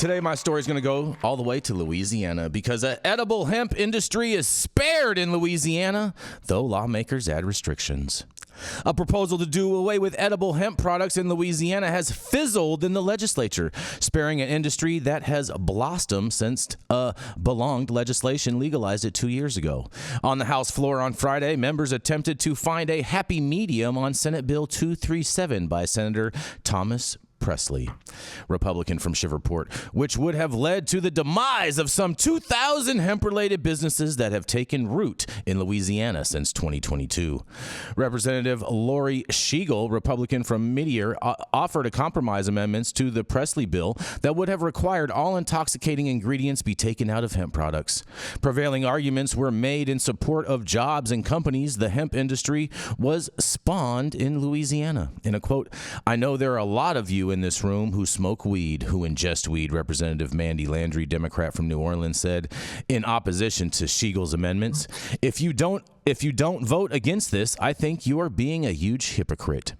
Today, my story is going to go all the way to Louisiana because the edible hemp industry is spared in Louisiana, though lawmakers add restrictions. A proposal to do away with edible hemp products in Louisiana has fizzled in the legislature, sparing an industry that has blossomed since belonged legislation legalized it 2 years ago. On the House floor on Friday, members attempted to find a happy medium on Senate Bill 237 by Senator Thomas Presley, Republican from Shiverport, which would have led to the demise of some 2,000 hemp-related businesses that have taken root in Louisiana since 2022. Representative Lori Schiegel, Republican from Meteor, offered a compromise amendments to the Presley bill that would have required all intoxicating ingredients be taken out of hemp products. Prevailing arguments were made in support of jobs and companies. The hemp industry was spawned in Louisiana. In a quote, "I know there are a lot of you in this room who smoke weed, who ingest weed," Representative Mandy Landry, Democrat from New Orleans, said in opposition to Schiegel's amendments. If you don't vote against this, I think you are being a huge hypocrite.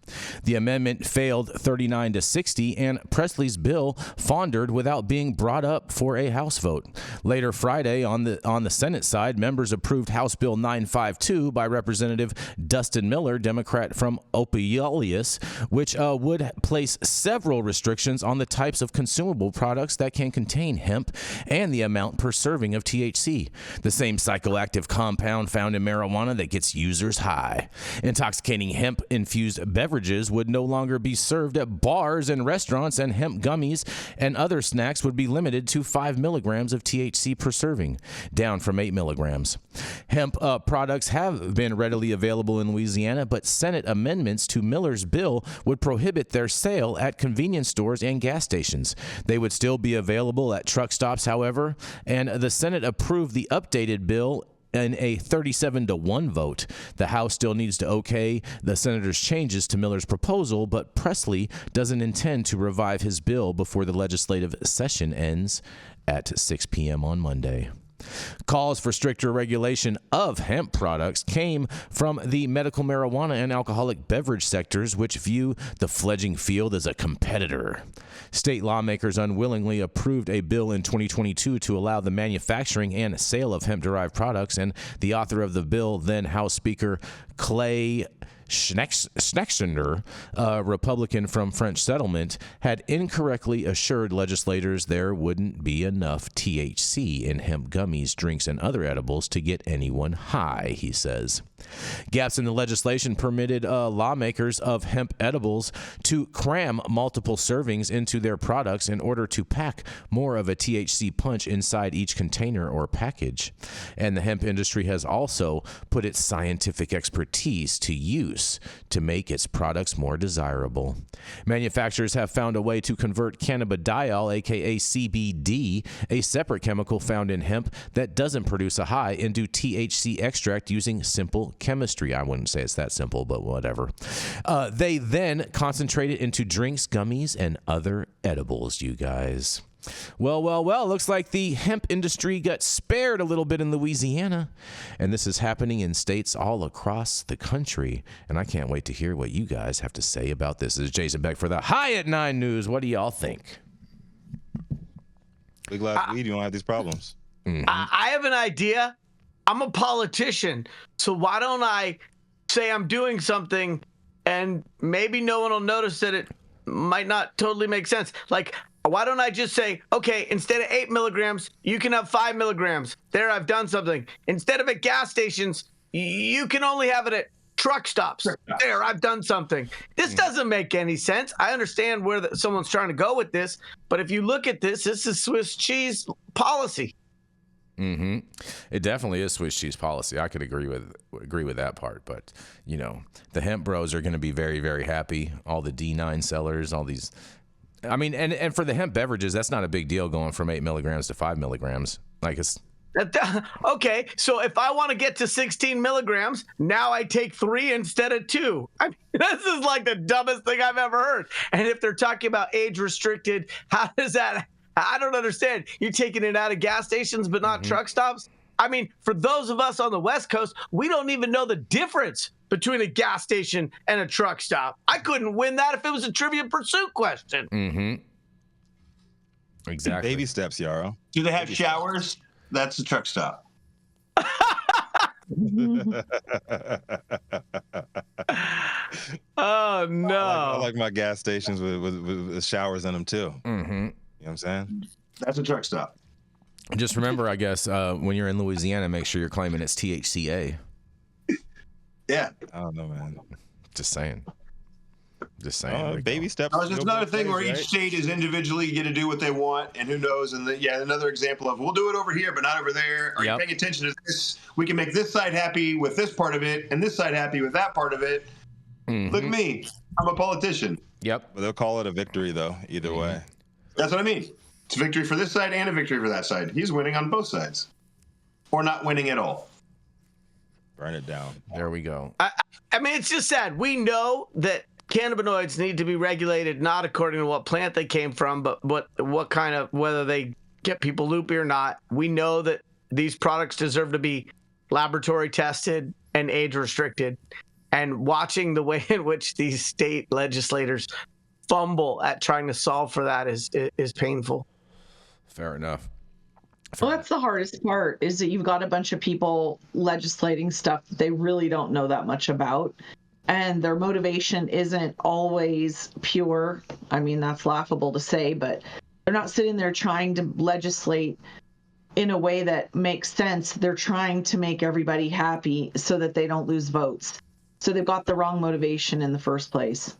The amendment failed 39 to 60, and Presley's bill foundered without being brought up for a House vote. Later Friday, on the Senate side, members approved House Bill 952 by Representative Dustin Miller, Democrat from Opealius, which would place several restrictions on the types of consumable products that can contain hemp and the amount per serving of THC, the same psychoactive compound found in marijuana that gets users high. Intoxicating hemp-infused beverages would no longer be served at bars and restaurants, and hemp gummies and other snacks would be limited to 5 milligrams of THC per serving, down from 8 milligrams. Hemp products have been readily available in Louisiana, but Senate amendments to Miller's bill would prohibit their sale at convenience stores and gas stations. They would still be available at truck stops, however, and the Senate approved the updated bill in a 37-1 vote. The House still needs to okay the senator's changes to Miller's proposal, but Presley doesn't intend to revive his bill before the legislative session ends at 6 p.m. on Monday. Calls for stricter regulation of hemp products came from the medical marijuana and alcoholic beverage sectors, which view the fledgling field as a competitor. State lawmakers unwillingly approved a bill in 2022 to allow the manufacturing and sale of hemp-derived products, and the author of the bill, then House Speaker Clay Schnaxender, a Republican from French Settlement, had incorrectly assured legislators there wouldn't be enough THC in hemp gummies, drinks, and other edibles to get anyone high, he says. Gaps in the legislation permitted lawmakers of hemp edibles to cram multiple servings into their products in order to pack more of a THC punch inside each container or package. And the hemp industry has also put its scientific expertise to use to make its products more desirable. Manufacturers have found a way to convert cannabidiol, aka CBD, a separate chemical found in hemp that doesn't produce a high, into THC extract using simple chemistry. I wouldn't say it's that simple, but whatever. They then concentrate it into drinks, gummies, and other edibles, you guys. Well, looks like the hemp industry got spared a little bit in Louisiana, and this is happening in states all across the country, and I can't wait to hear what you guys have to say about this. This is Jason Beck for the High at 9 News. What do y'all think? We're glad you don't have these problems. Mm-hmm. I have an idea. I'm a politician, so why don't I say I'm doing something and maybe no one will notice that it might not totally make sense. Like, why don't I just say, okay, instead of 8 milligrams, you can have 5 milligrams. There, I've done something. Instead of at gas stations, you can only have it at truck stops. There, I've done something. This doesn't make any sense. I understand where someone's trying to go with this, but if you look at this is Swiss cheese policy. Mm-hmm. It definitely is Swiss cheese policy. I could agree with that part, but you know, the hemp bros are going to be very, very happy. All the D9 sellers, all these. I mean, and for the hemp beverages, that's not a big deal going from 8 milligrams to 5 milligrams. Like it's. Okay, so if I want to get to 16 milligrams, now I take 3 instead of 2. I mean, this is like the dumbest thing I've ever heard. And if they're talking about age restricted, how does that? I don't understand. You're taking it out of gas stations, but not truck stops? I mean, for those of us on the West Coast, we don't even know the difference between a gas station and a truck stop. I couldn't win that if it was a Trivia Pursuit question. Mm-hmm. Exactly. Baby steps, Yarrow. Do they have showers? That's the truck stop. Oh no! I like my gas stations with showers in them too. Mm-hmm. You know what I'm saying? That's a truck stop. Just remember, I guess, when you're in Louisiana, make sure you're claiming it's THCA. Yeah. I don't know, man. Just saying. Just saying. Baby steps. It's just another thing where each state is individually get to do what they want, and who knows? And another example of we'll do it over here, but not over there. Are you paying attention to this? We can make this side happy with this part of it, and this side happy with that part of it. Mm-hmm. Look at me. I'm a politician. Yep. Well, they'll call it a victory, though, either way. That's what I mean. It's a victory for this side and a victory for that side. He's winning on both sides. Or not winning at all. Burn it down. There we go. I mean, it's just sad. We know that cannabinoids need to be regulated not according to what plant they came from, but what kind of, whether they get people loopy or not. We know that these products deserve to be laboratory tested and age restricted. And watching the way in which these state legislators fumble at trying to solve for that is painful. Fair enough. Well, that's the hardest part, is that you've got a bunch of people legislating stuff that they really don't know that much about. And their motivation isn't always pure. I mean, that's laughable to say, but they're not sitting there trying to legislate in a way that makes sense. They're trying to make everybody happy so that they don't lose votes. So they've got the wrong motivation in the first place.